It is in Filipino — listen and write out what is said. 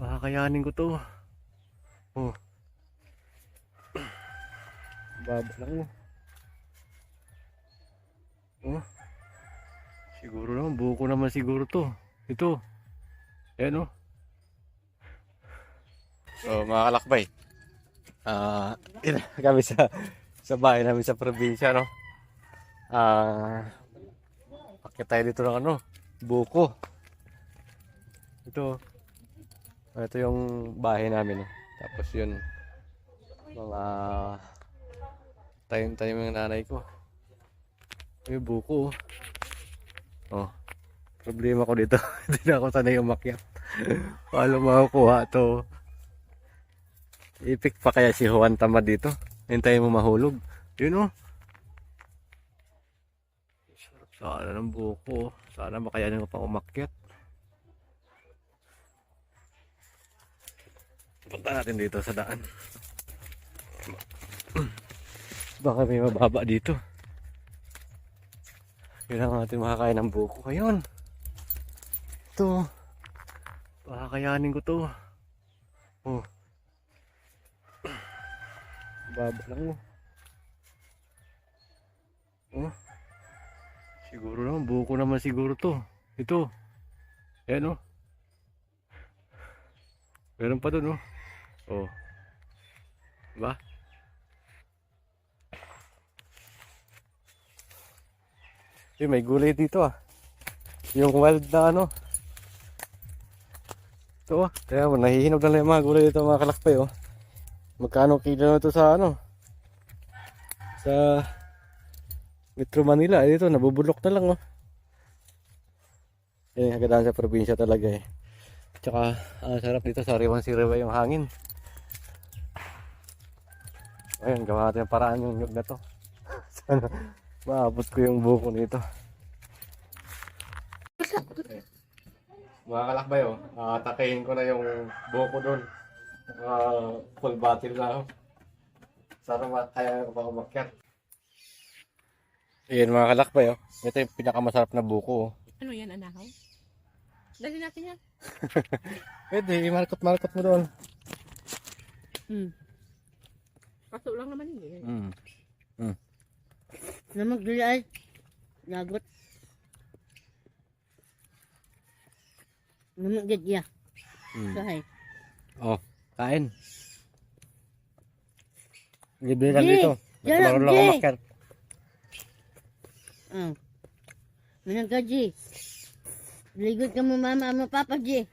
Kakayanin ko to. Oh, baba lang mo. Oh, siguro naman, buko naman siguro to. Ito. Ayan oh. So mga kalakbay. Kami sa bahay namin sa probinsya, no. Pakita tayo dito ng ano, buko. Ito yung bahay namin, no. Tapos yun, mga tanim-tanim ng nanay ko. Yung buko, oh. Problema ko dito, hindi na ako sanay umakyat. Paano makukuha to? Ipik pa kaya si Juan Tamad dito? Hintayin mo mahulog. Yun oh. Sarap sana ng buko. Sana makayanin ko pang umakyat. Punta natin dito sa daan. Baka may mababa dito. Kailangan natin makakain ng buko. Ayun. Ito. Pakakayanin ko to. Oh. Baba lang mo. Oh. Siguro naman, buko naman siguro to. Ito. Ayan oh. Meron pa dun oh. Oh. Diba? May gulay dito ah. Yung wild na ano. Ito ah. Kaya mo, nahihinog na lang yung mga gulay dito mga kalakpay oh. Magkano kilo na ito sa ano? Sa Metro Manila. Dito, nabubulok na lang oh. Yan, hagadahan sa probinsya talaga eh. Tsaka, sarap dito, sariwan-sariwa yung hangin. Ayun, gawa natin yung paraan yung nyug na to. Sana maabot ko yung buko nito. Mga kalakbay oh, takayin ko na yung buko doon. Full battle na ako. Sana kaya ko pa umakyat. Ayan mga kalakbay oh. Ito yung pinakamasarap na buko oh. Ano yan, anahaw? Dali natin yan. Pwede, markot-markot mo doon. Kaso lang naman yun. Na maglilay. Lagot. Namagad ya. Sahay. Oh, kain. Libre lang dito. Marunong lang umakyat. Manang G. Ligod ka mo mama mo papa G.